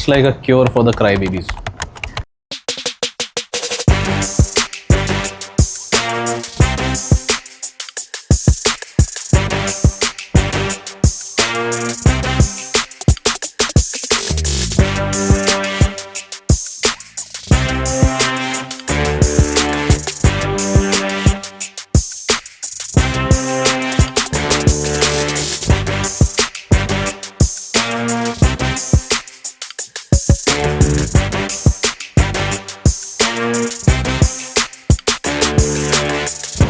It's like a cure for the crybabies.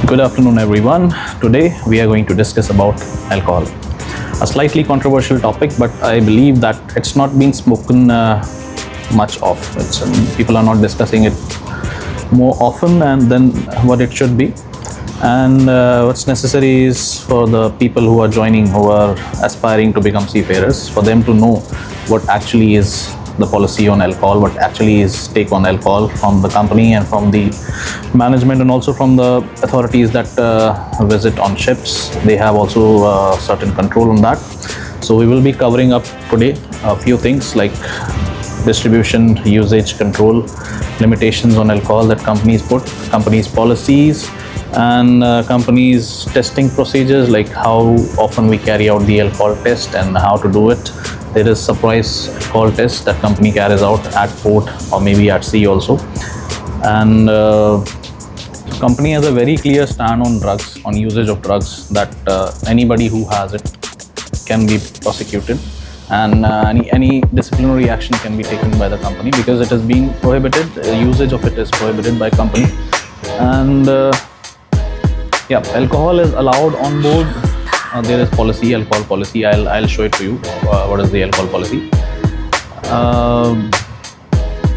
Good afternoon everyone. Today we are going to discuss about alcohol. A slightly controversial topic, but I believe that it's not being spoken much of. People are not discussing it more often than what it should be. And what's necessary is for the people who are joining, who are aspiring to become seafarers, for them to know what actually is the policy on alcohol, what actually is take on alcohol from the company and from the management, and also from the authorities that visit on ships. They have also certain control on that. So we will be covering up today a few things like distribution, usage, control, limitations on alcohol that companies put, companies' policies, and companies' testing procedures, like how often we carry out the alcohol test and how to do it. There is surprise alcohol test that company carries out at port or maybe at sea also. And company has a very clear stand on drugs, on usage of drugs, that anybody who has it can be prosecuted, and any disciplinary action can be taken by the company because it has been prohibited. Usage of it is prohibited by company. And yeah, alcohol is allowed on board. There is policy, alcohol policy. I'll show it to you. What is the alcohol policy?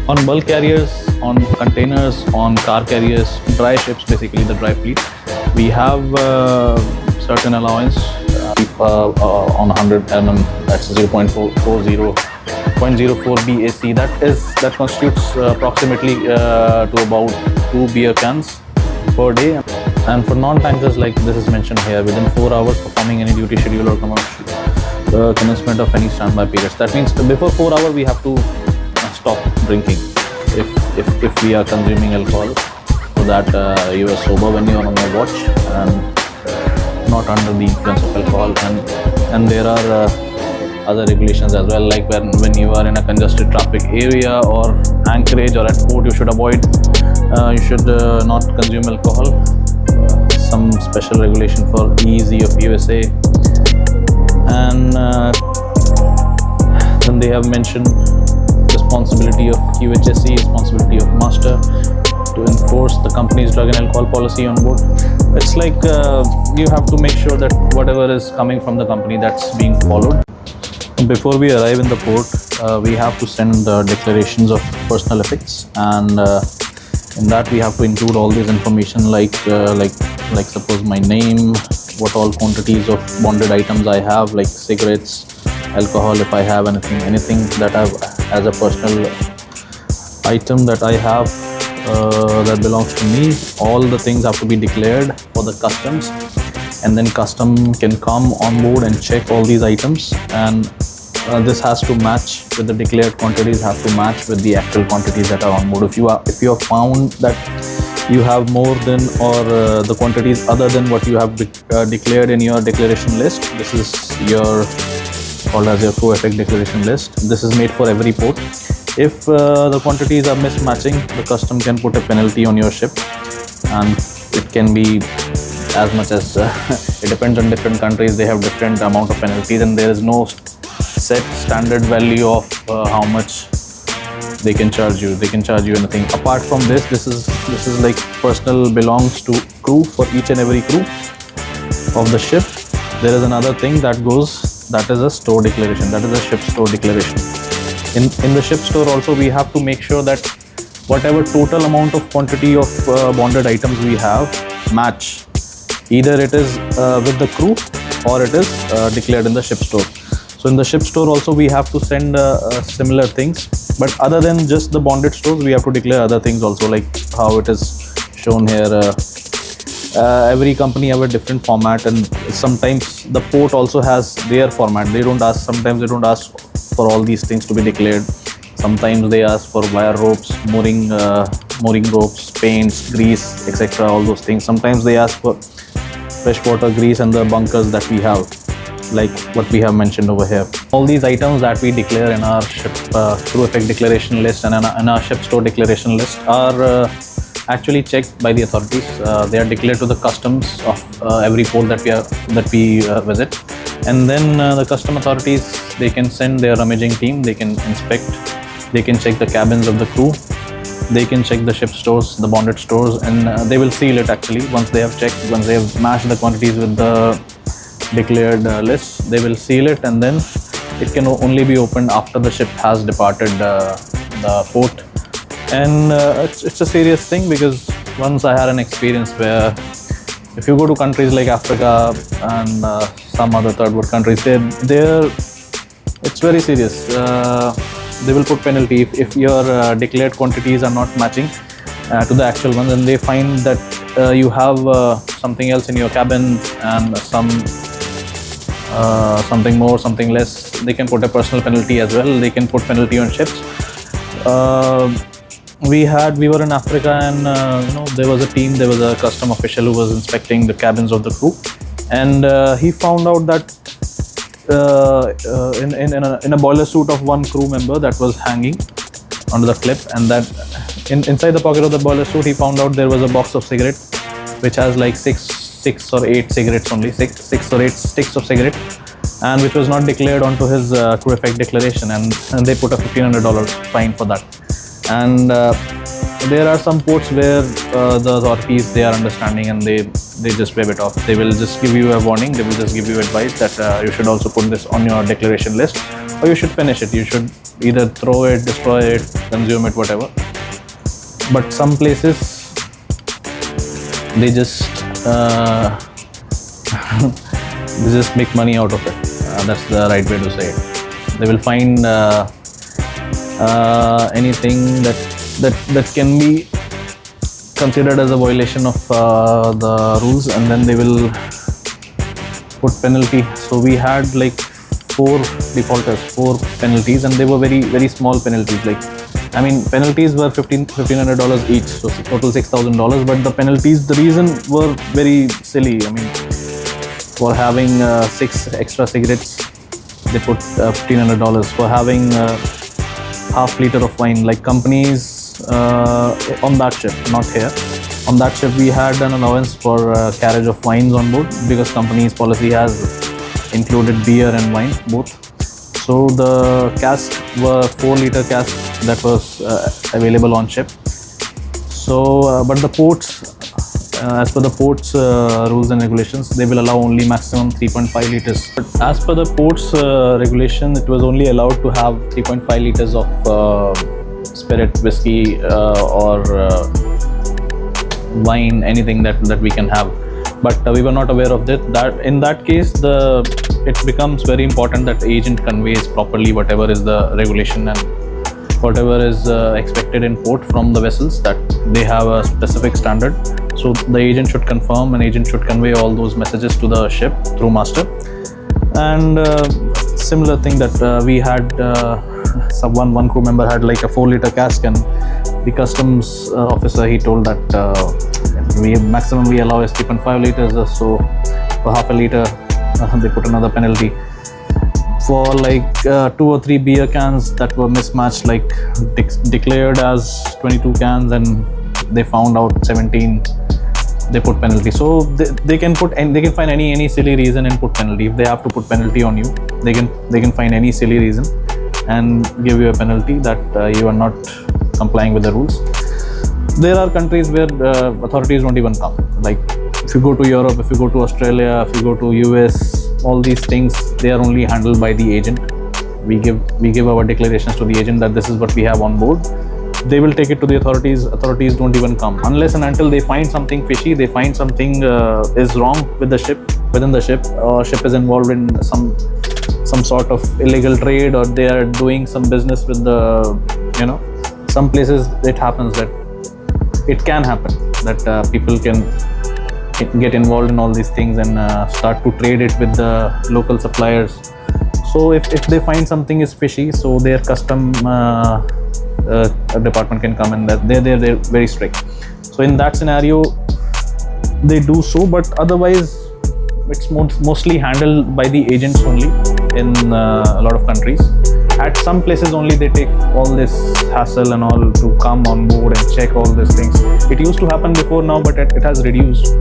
On bulk carriers, on containers, on car carriers, dry ships, basically the dry fleet, we have certain allowance on 100 mm. That's 0.04 BAC. That constitutes approximately to about 2 beer cans per day. And for non-tankers, like this is mentioned here, within 4 hours performing any duty schedule or commencement of any standby periods. That means before 4 hours we have to stop drinking if we are consuming alcohol, so that you are sober when you are on your watch and not under the influence of alcohol. And there are other regulations as well, like when you are in a congested traffic area or anchorage or at port, you should avoid, you should not consume alcohol. Some special regulation for EEZ of USA. And then they have mentioned responsibility of QHSE, responsibility of master to enforce the company's drug and alcohol policy on board. It's like you have to make sure that whatever is coming from the company, that's being followed. Before we arrive in the port, we have to send declarations of personal effects, and in that we have to include all this information, like suppose my name, what all quantities of bonded items I have, like cigarettes, alcohol, if I have anything that I've as a personal item that I have that belongs to me. All the things have to be declared for the customs, and then custom can come on board and check all these items, and this has to match with the declared quantities, have to match with the actual quantities that are on board. If you have found that you have more than or the quantities other than what you have declared in your declaration list, this is your called as your co-effect declaration list. This is made for every port. If the quantities are mismatching, the custom can put a penalty on your ship, and it can be as much as it depends on different countries. They have different amount of penalties, and there is no set standard value of how much they can charge you. They can charge you anything. Apart from this, this is like personal belongs to crew, for each and every crew of the ship. There is another thing that goes, that is a store declaration, that is a ship store declaration. In the ship store also, we have to make sure that whatever total amount of quantity of bonded items we have match. Either it is with the crew or it is declared in the ship store. So in the ship store also we have to send similar things, but other than just the bonded stores, we have to declare other things also, like how it is shown here. Every company have a different format, and sometimes the port also has their format. Sometimes they don't ask for all these things to be declared. Sometimes they ask for wire ropes, mooring ropes, paints, grease, etc. All those things. Sometimes they ask for freshwater grease and the bunkers that we have, like what we have mentioned over here. All these items that we declare in our ship crew effect declaration list and in our ship store declaration list are actually checked by the authorities. They are declared to the customs of every port that we visit, and then the custom authorities, they can send their rummaging team. They can inspect, they can check the cabins of the crew, they can check the ship stores, the bonded stores, and they will seal it. Actually, once they have checked, once they have matched the quantities with the declared list, they will seal it, and then it can only be opened after the ship has departed the port. And it's a serious thing, because once I had an experience where if you go to countries like Africa and some other third world countries, it's very serious. They will put penalty if your declared quantities are not matching to the actual ones, and they find that you have something else in your cabin and something more, something less. They can put a personal penalty as well. They can put penalty on ships. We were in Africa, and there was a custom official who was inspecting the cabins of the crew, and he found out that in a boiler suit of one crew member that was hanging onto the clip, and that inside the pocket of the boiler suit, he found out there was a box of cigarettes which has like six or eight cigarettes only, six or eight sticks of cigarette, and which was not declared onto his crew effect declaration, and they put a $1,500 fine for that. And there are some ports where the authorities, they are understanding, and they just wave it off. They will just give you a warning, they will just give you advice that you should also put this on your declaration list, or you should finish it. You should either throw it, destroy it, consume it, whatever. But some places, they just they just make money out of it. That's the right way to say it. They will find anything that can be considered as a violation of the rules, and then they will put penalty. So we had like 4 defaulters, 4 penalties, and they were very, very small penalties. Like, I mean, penalties were $1,500 each, so total $6,000. But the penalties, the reason were very silly. I mean, for having 6 extra cigarettes, they put $1,500. For having half liter of wine, like companies on that ship, not here. On that ship, we had an allowance for carriage of wines on board, because company's policy has included beer and wine both. So the cask were 4-liter cask that was available on ship. So, but the ports, as per the ports rules and regulations, they will allow only maximum 3.5 liters. But as per the ports regulation, it was only allowed to have 3.5 liters of spirit, whiskey, or wine, anything that we can have. But we were not aware of that. That in that case, it becomes very important that the agent conveys properly whatever is the regulation and whatever is expected in port from the vessels, that they have a specific standard. So the agent should confirm, and agent should convey all those messages to the ship through master. And similar thing that we had, one crew member had like a 4-liter cask, and the customs officer, he told that maximum we allow is 3.5 liters. So for half a liter, they put another penalty. For like 2 or 3 beer cans that were mismatched, like declared as 22 cans, and they found out 17, they put penalty. So they can find any silly reason and put penalty. If they have to put penalty on you, they can find any silly reason and give you a penalty that you are not complying with the rules. There are countries where authorities don't even come. Like if you go to Europe, if you go to Australia, if you go to US, all these things, they are only handled by the agent. We give our declarations to the agent that this is what we have on board. They will take it to the authorities. Authorities don't even come unless and until they find something fishy. They find something is wrong with the ship, within the ship, or ship is involved in some sort of illegal trade, or they are doing some business with the, some places it happens that it can happen that people can get involved in all these things and start to trade it with the local suppliers. So if they find something is fishy, so their custom department can come, and that they're very strict. So in that scenario they do so, but otherwise it's mostly handled by the agents only in a lot of countries. At some places only they take all this hassle and all to come on board and check all these things. It used to happen before now, but it has reduced.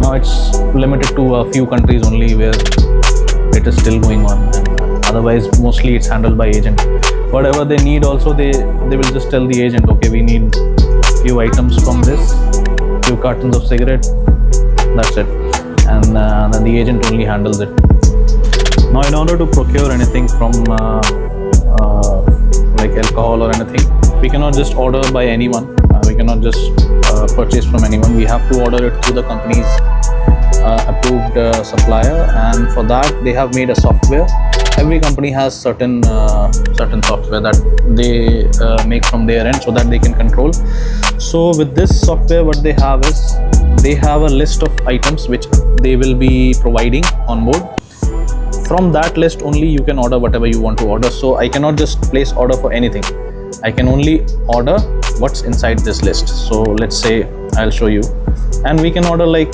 Now it's limited to a few countries only where it is still going on, and otherwise mostly it's handled by agent. Whatever they need also, they will just tell the agent, okay, we need few items from this, few cartons of cigarette, that's it, and then the agent only handles it. Now in order to procure anything from like alcohol or anything, we cannot just order by anyone, we cannot just purchase from anyone. We have to order it through the company's approved supplier, and for that they have made a software. Every company has certain software that they make from their end so that they can control. So with this software, what they have is they have a list of items which they will be providing on board. From that list only you can order whatever you want to order. So I cannot just place order for anything, I can only order what's inside this list. So let's say I'll show you, and we can order like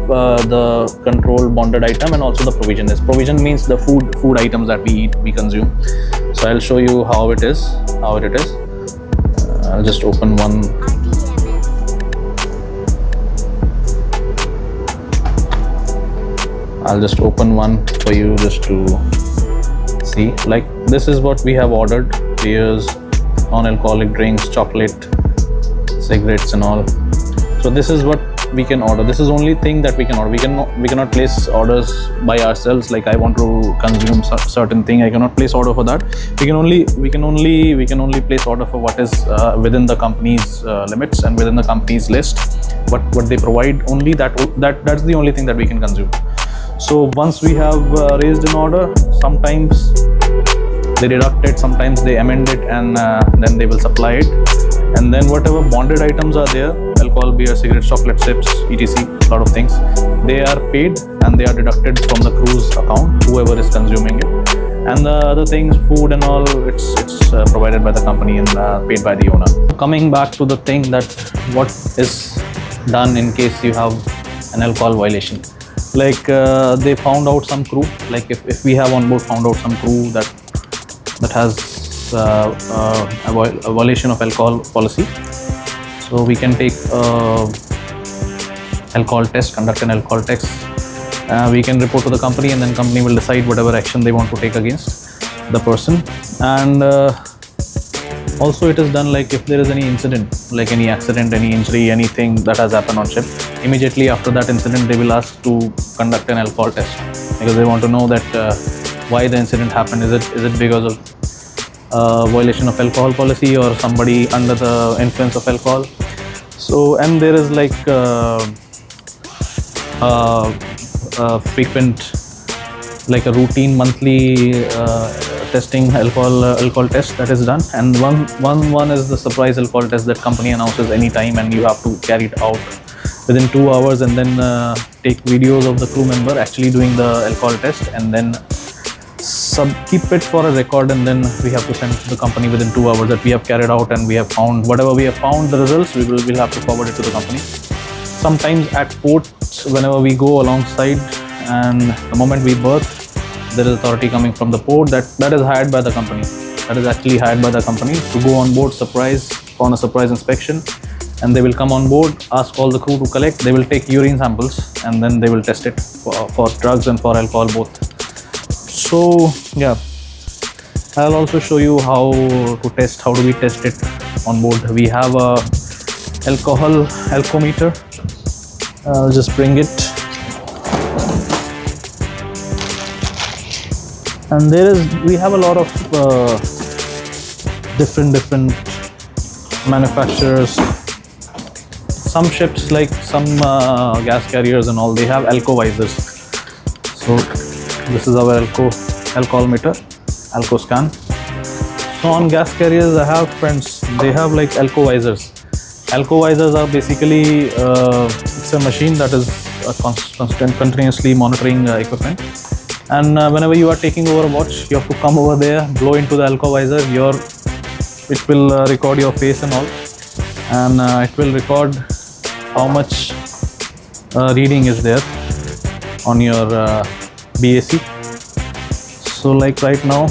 the control bonded item and also the provision. This provision means the food items that we eat, we consume. So I'll show you how it is. I'll just open one. I'll just open one for you just to see. Like this is what we have ordered: beers, non-alcoholic drinks, chocolate, cigarettes and all. So this is what we can order. This is only thing that we can order. We cannot place orders by ourselves. Like I want to consume certain thing, I cannot place order for that. We can only place order for what is within the company's limits and within the company's list. What they provide, only that's the only thing that we can consume. So once we have raised an order, sometimes they deduct it, sometimes they amend it, and then they will supply it. And then whatever bonded items are there, alcohol, beer, cigarettes, chocolate, chips, etc., a lot of things, they are paid and they are deducted from the crew's account, whoever is consuming it. And the other things, food and all, it's provided by the company and paid by the owner. Coming back to the thing that what is done in case you have an alcohol violation. Like they found out some crew, like if we have on board found out some crew that has a violation of alcohol policy, so we can take alcohol test, conduct an alcohol test. We can report to the company, and then company will decide whatever action they want to take against the person. And also it is done like if there is any incident, like any accident, any injury, anything that has happened on ship, immediately after that incident they will ask to conduct an alcohol test, because they want to know that why the incident happened. Is it because of violation of alcohol policy or somebody under the influence of alcohol? So, and there is like frequent, like a routine monthly testing, alcohol test that is done. And one is the surprise alcohol test that company announces anytime, and you have to carry it out within 2 hours, and then take videos of the crew member actually doing the alcohol test, and then keep it for a record, and then we have to send to the company within 2 hours that we have carried out and we have found whatever we have found, the results we'll have to forward it to the company. Sometimes at ports, whenever we go alongside, and the moment we berth, there is authority coming from the port that is hired by the company. That is actually hired by the company to go on board on a surprise inspection, and they will come on board, ask all the crew to collect. They will take urine samples, and then they will test it for drugs and for alcohol both. So yeah, I'll also show you how do we test it on board. We have a alcometer. I'll just bring it, and we have a lot of different manufacturers. Some ships, like some gas carriers and all, they have alco visors. So this is our alcohol meter, alco scan. So on gas carriers, I have friends, they have like alco visors. Alco visors are basically it's a machine that is a continuously monitoring equipment. And whenever you are taking over a watch, you have to come over there, blow into the alcohol visor. It will record your face and all, and it will record how much reading is there on your BAC. So like right now,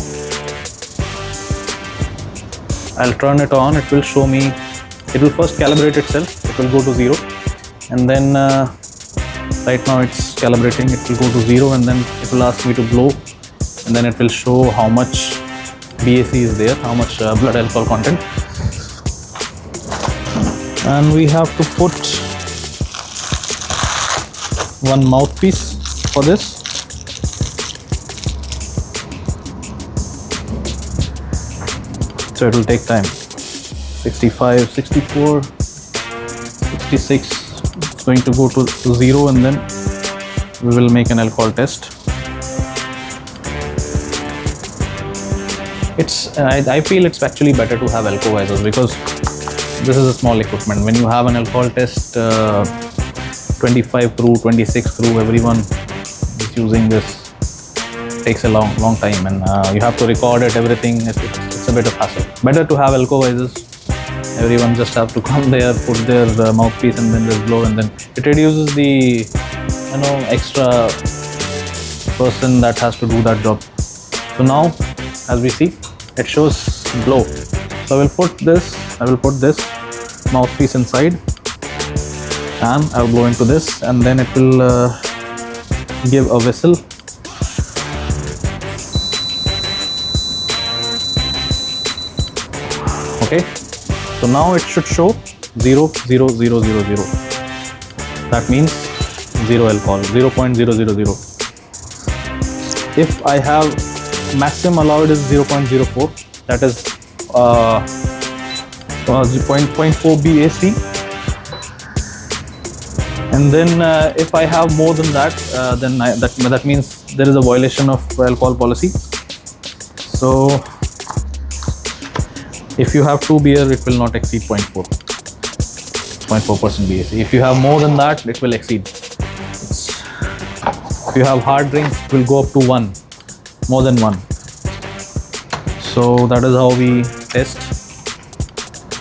I'll turn it on. It will show me, it will first calibrate itself. It will go to 0, and then right now it's calibrating. It will go to 0, and then it will ask me to blow, and then it will show how much BAC is there, how much blood alcohol content. And we have to put one mouthpiece for this. So it will take time. 65, 64, 66. It's going to go to 0, and then we will make an alcohol test. I feel it's actually better to have alcohol visors because this is a small equipment. When you have an alcohol test, 25 crew, 26 crew, everyone is using this. It takes a long time, and you have to record it, everything. It's a bit of hassle. Better to have alcohol visors. Everyone just have to come there, put their mouthpiece, and then just blow, and then it reduces the extra person that has to do that job. So now, as we see, it shows blow. So I will put this mouthpiece inside, and I will blow into this, and then it will give a whistle. Okay, so now it should show 0, 0, 0, 0, 0. That means 0 alcohol, 0.000. If I have maximum allowed is 0.04, that is 0.4 BAC. And then if I have more than that, then that means there is a violation of alcohol policy. So if you have 2 beer, it will not exceed 0.4% BAC. If you have more than that, it will exceed. If you have hard drinks, it will go up to 1, more than 1. So that is how we test.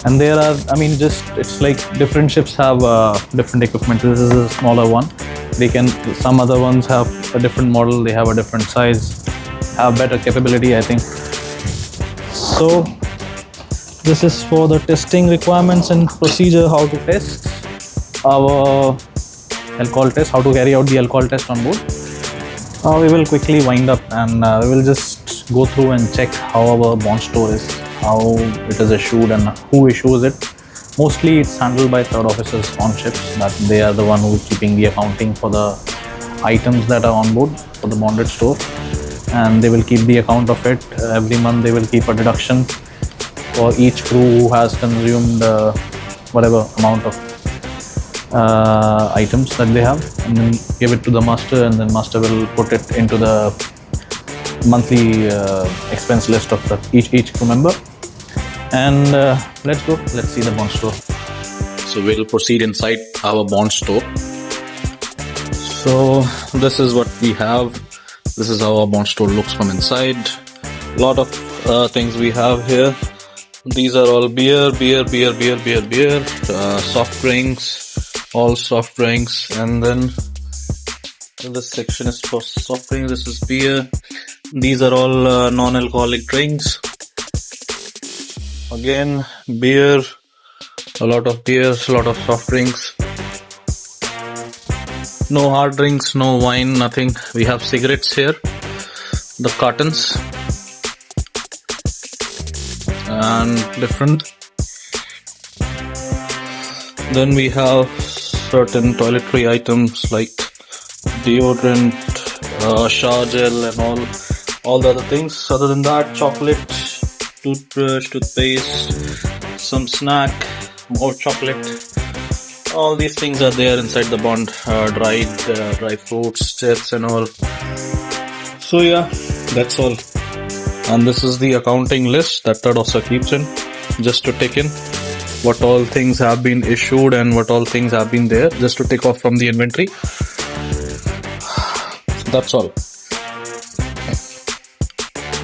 And there are, it's like different ships have different equipment. This is a smaller one. Some other ones have a different model. They have a different size, have better capability, I think. So this is for the testing requirements and procedure, how to test our alcohol test, how to carry out the alcohol test on board. We will quickly wind up, and we will just go through and check how our bond store is, how it is issued, and who issues it. Mostly it's handled by third officers on ships, that they are the one who is keeping the accounting for the items that are on board for the bonded store, and they will keep the account of it. Every month they will keep a deduction for each crew who has consumed whatever amount of items that they have, and then give it to the master, and then master will put it into the monthly expense list of each crew member. And let's see the bond store. So we'll proceed inside our bond store. So this is what we have. This is how our bond store looks from inside. A lot of things we have here. These are all beer, soft drinks, all soft drinks. And then this section is for soft drinks. This is beer. These are all non-alcoholic drinks. Again, beer, a lot of beers, a lot of soft drinks. No hard drinks, no wine, nothing. We have cigarettes here, the cartons, and different. Then we have certain toiletry items like deodorant, shower gel, and all the other things. Other than that, chocolate, toothbrush, toothpaste, some snack, more chocolate. All these things are there inside the bond. Dry fruits, chips, and all. So yeah, that's all. And this is the accounting list that third officer keeps in, just to take in what all things have been issued and what all things have been there, just to take off from the inventory. So that's all.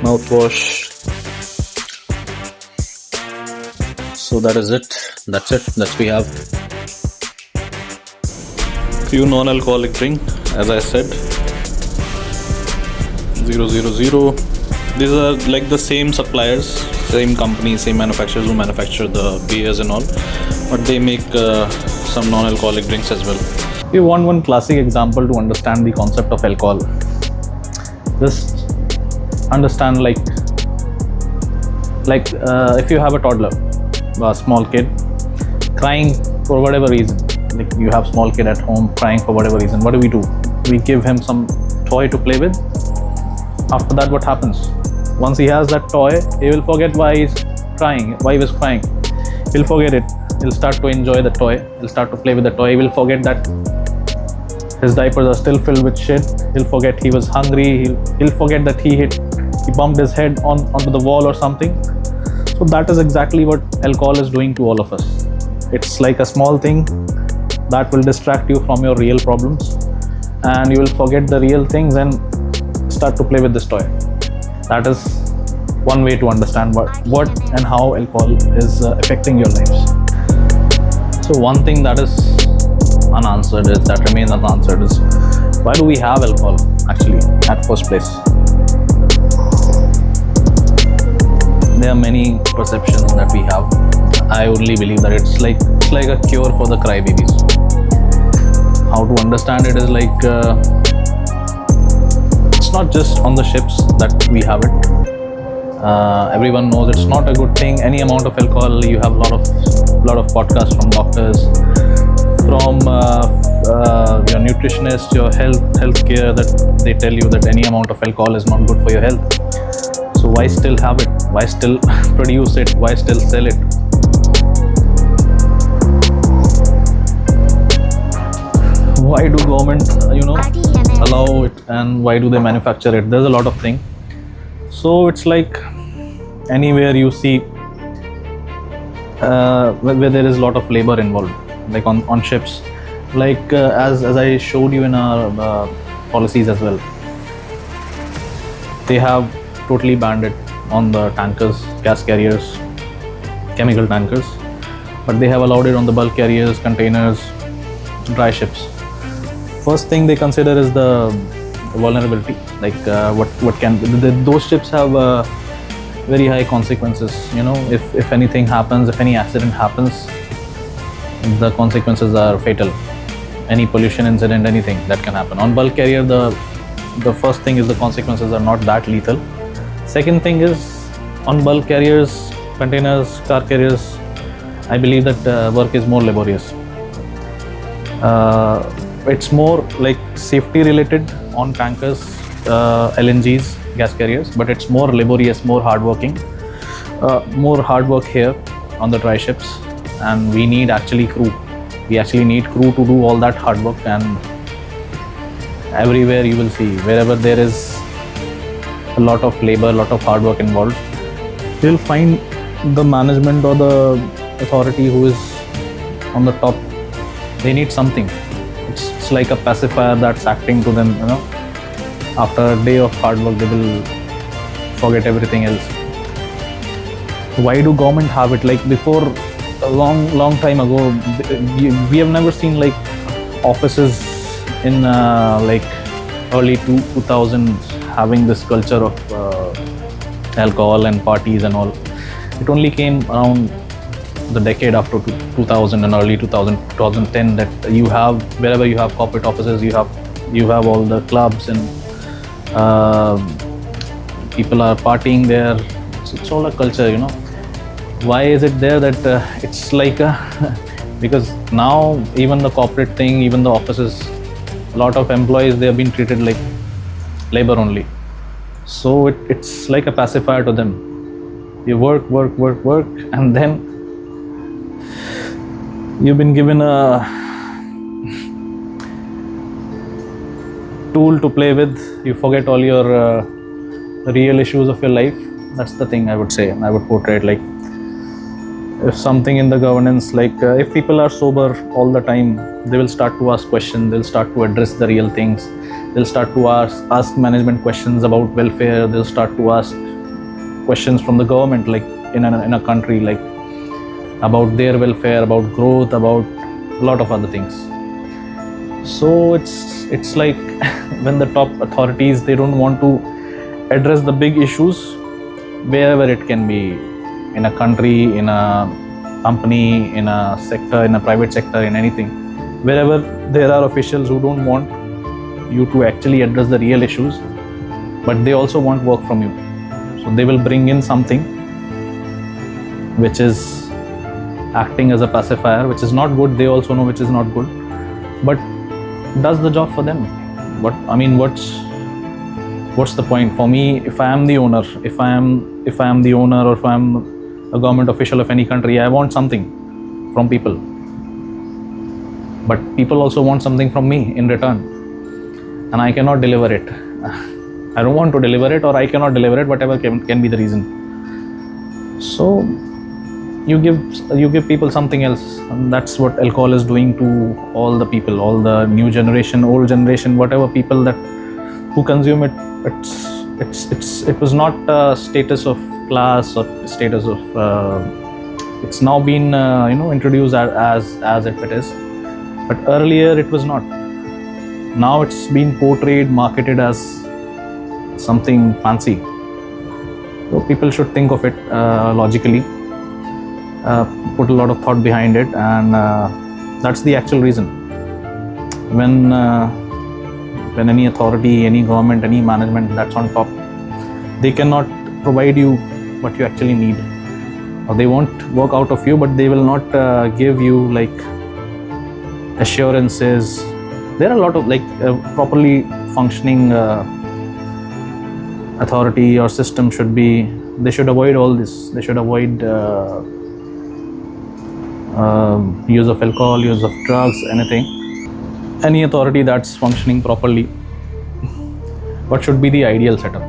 mouthwash. So that is it. That's we have. Few non-alcoholic drink, as I said. 000. These are like the same suppliers, same companies, same manufacturers who manufacture the beers and all, but they make some non-alcoholic drinks as well. We want one classic example to understand the concept of alcohol. Just understand like if you have a toddler, a small kid crying for whatever reason, like you have small kid at home crying for whatever reason, what do? We give him some toy to play with. After that, what happens? Once he has that toy, he will forget why he was crying. He'll forget it. He'll start to enjoy the toy. He'll start to play with the toy. He will forget that his diapers are still filled with shit. He'll forget he was hungry. He'll forget that he bumped his head onto the wall or something. So that is exactly what alcohol is doing to all of us. It's like a small thing that will distract you from your real problems, and you will forget the real things and start to play with this toy. That is one way to understand what and how alcohol is affecting your lives. So one thing that is remains unanswered is, why do we have alcohol actually at first place? There are many perceptions that we have. I only believe that it's like a cure for the crybabies. How to understand it is like, it's not just on the ships that we have it. Everyone knows it's not a good thing. Any amount of alcohol, you have a lot of podcasts from doctors, from your nutritionist, your healthcare, that they tell you that any amount of alcohol is not good for your health. So why still have it? Why still produce it? Why still sell it? Why do government, allow it, and why do they manufacture it? There's a lot of things. So it's like anywhere you see where there is a lot of labor involved, like on ships, like as I showed you in our policies as well. They have totally banned it on the tankers, gas carriers, chemical tankers, but they have allowed it on the bulk carriers, containers, dry ships. First thing they consider is the vulnerability, like those ships have very high consequences. If anything happens, if any accident happens, the consequences are fatal. Any pollution incident, anything that can happen. On bulk carrier, the first thing is the consequences are not that lethal. Second thing is, on bulk carriers, containers, car carriers, I believe that work is more laborious. It's more like safety related on tankers, LNGs, gas carriers, but it's more laborious, more hardworking, more hard work here on the dry ships, and we need actually crew. We actually need crew to do all that hard work, and everywhere you will see, wherever there is a lot of labor, a lot of hard work involved, you'll find the management or the authority who is on the top, they need something. It's like a pacifier that's acting to them, After a day of hard work, they will forget everything else. Why do government have it? Like before, a long time ago, we have never seen like offices in like early 2000s having this culture of alcohol and parties and all. It only came around the decade after 2000 and early 2010 that you have, wherever you have corporate offices, you have all the clubs, and people are partying there. It's all a culture, Why is it there? That it's like because now even the corporate thing, even the offices, a lot of employees, they have been treated like labor only. So it's like a pacifier to them. You work, and then you've been given a tool to play with. You forget all your real issues of your life. That's the thing I would say. I would portray it like, if something in the governance, like if people are sober all the time, they will start to ask questions, they'll start to address the real things, they'll start to ask management questions about welfare, they'll start to ask questions from the government, like in a country, like about their welfare, about growth, about a lot of other things. So it's like when the top authorities, they don't want to address the big issues wherever it can be, in a country, in a company, in a sector, in a private sector, in anything, wherever there are officials who don't want you to actually address the real issues, but they also want work from you. So they will bring in something which is acting as a pacifier, which is not good. They also know which is not good, but does the job for them. What's the point? For me, if I am the owner, if I am the owner, or if I am a government official of any country, I want something from people, but people also want something from me in return, and I cannot deliver it. I don't want to deliver it, or I cannot deliver it, whatever can be the reason. So you give people something else, and that's what alcohol is doing to all the people, all the new generation, old generation, whatever people that who consume it. It was not a status of class or status of it's now been introduced as if it is, but earlier it was not. Now it's been portrayed, marketed as something fancy. So people should think of it logically, put a lot of thought behind it, and that's the actual reason. When any authority, any government, any management that's on top, they cannot provide you what you actually need, or they won't work out of you, but they will not give you like assurances. There are a lot of properly functioning authority or system they should avoid all this. They should avoid use of alcohol, use of drugs, anything. Any authority that's functioning properly, what should be the ideal setup?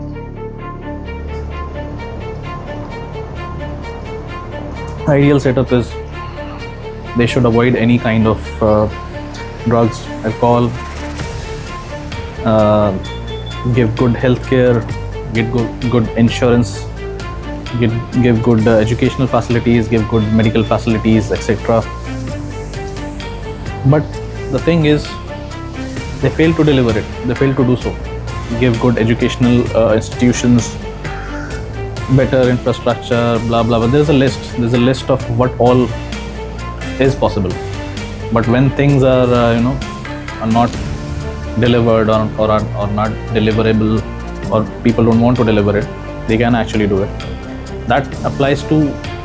Ideal setup is they should avoid any kind of drugs, alcohol, give good healthcare, give good insurance, give good educational facilities, give good medical facilities, etc. But the thing is, they fail to deliver it. They fail to do so. Give good educational institutions, better infrastructure, blah blah blah. There's a list of what all is possible. But when things are are not delivered, or are not deliverable, or people don't want to deliver it, they can actually do it. That applies to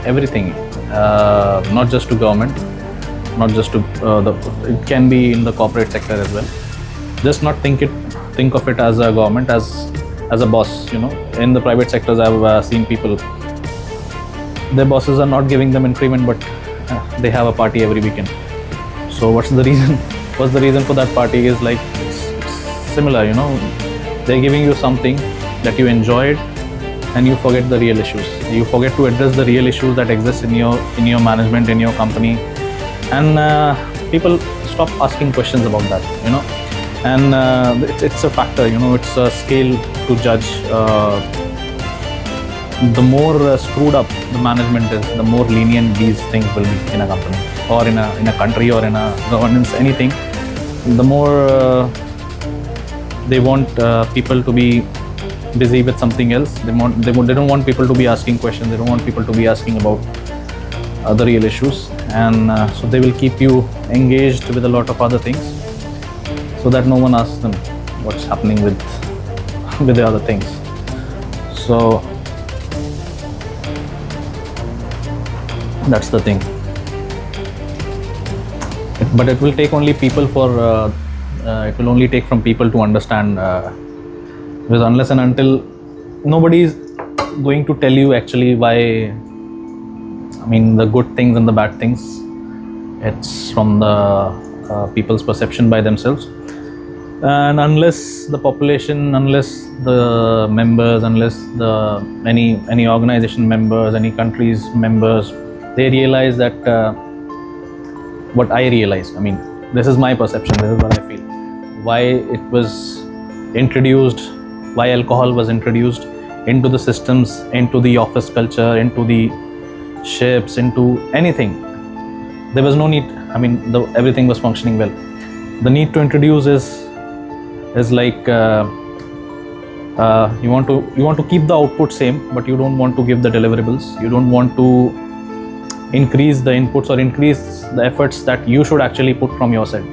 everything, not just to government, not just to it can be in the corporate sector as well. Just not think of it as a government, as a boss. In the private sectors, I've seen people, their bosses are not giving them increment, but they have a party every weekend. So what's the reason? What's the reason for that party? Is like it's similar. They're giving you something that you enjoyed, and you forget the real issues. You forget to address the real issues that exist in your management, in your company, and people stop asking questions about that. And it's a factor. It's a scale to judge. The more screwed up the management is, the more lenient these things will be in a company, or in a country, or in a governance, anything. The more they want people to be busy with something else. They don't want people to be asking questions. They don't want people to be asking about the real issues, and so they will keep you engaged with a lot of other things, so that no one asks them what's happening with the other things. So that's the thing. But it will take only people for it will only take from people to understand, because unless and until nobody is going to tell you actually why, the good things and the bad things, it's from the people's perception by themselves. And unless the population, unless the members, unless any organization members, any country's members, they realize that what I realized. This is my perception, this is what I feel. Why it was introduced, why alcohol was introduced into the systems, into the office culture, into the ships, into anything. There was no need. I mean, everything was functioning well. The need to introduce is like you want to keep the output same, but you don't want to give the deliverables. You don't want to increase the inputs or increase the efforts that you should actually put from your side.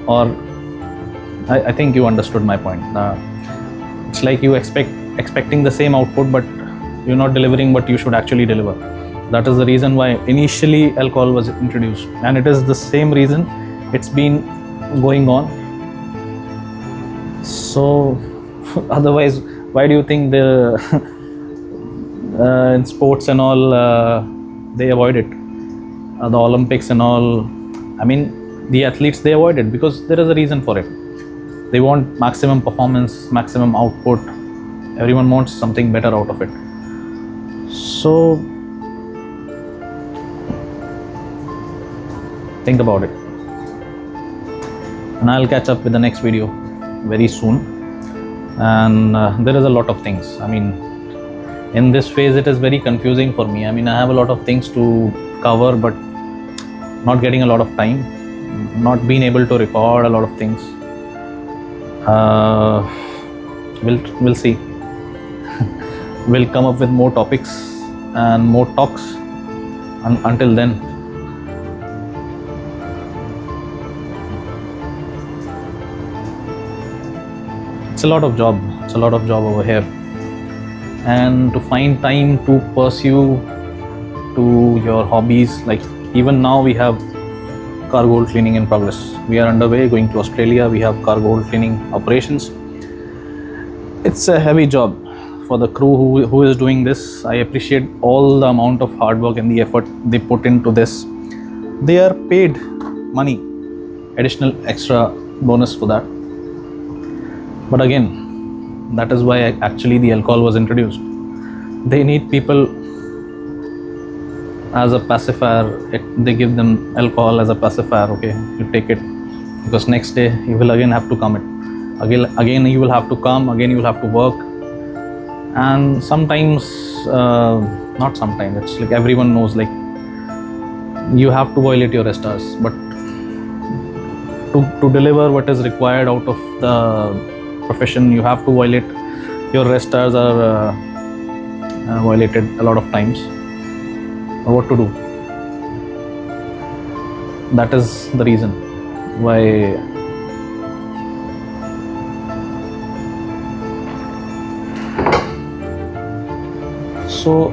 Or I think you understood my point. It's like you expecting the same output, but you're not delivering what you should actually deliver. That is the reason why initially alcohol was introduced, and it is the same reason it's been going on. So otherwise, why do you think the in sports and all they avoid it? The Olympics and all, I mean, the athletes, they avoid it because there is a reason for it. They want maximum performance, maximum output. Everyone wants something better out of it. So think about it. And I'll catch up with the next video very soon. And there is a lot of things. I mean, in this phase it is very confusing for me. I mean, I have a lot of things to cover, but not getting a lot of time, not being able to record a lot of things. We'll see. We'll come up with more topics and more talks. Until then, it's a lot of job. It's a lot of job over here, and to find time to pursue to your hobbies. Like even now we have cargo hold cleaning in progress. We are underway going to Australia. We have cargo hold cleaning operations. It's a heavy job for the crew who is doing this. I appreciate all the amount of hard work and the effort they put into this. They are paid money, additional extra bonus for that. But again, that is why actually the alcohol was introduced. They need people as a pacifier. They give them alcohol as a pacifier. Okay, you take it, because next day you will again have to come again you will have to come again, you will have to work. And sometimes not sometimes, it's like everyone knows, like you have to violate your rest hours, but to deliver what is required out of the profession, you have to violate your rest hours are violated a lot of times. What to do? That is the reason why so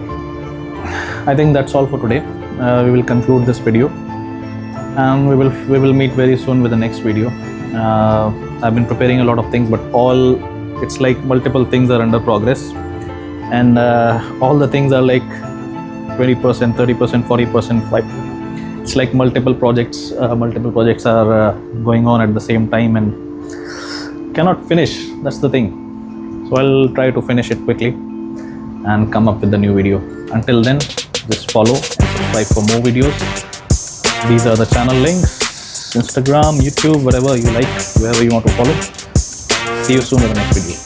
I think that's all for today. We will conclude this video, and we will meet very soon with the next video. I've been preparing a lot of things, but it's like multiple things are under progress, and all the things are like 20%, 30%, 40%, it's like multiple projects are going on at the same time and cannot finish. That's the thing. So I'll try to finish it quickly and come up with the new video. Until then, just follow and subscribe for more videos. These are the channel links: Instagram, YouTube, whatever you like, wherever you want to follow. See you soon in the next video.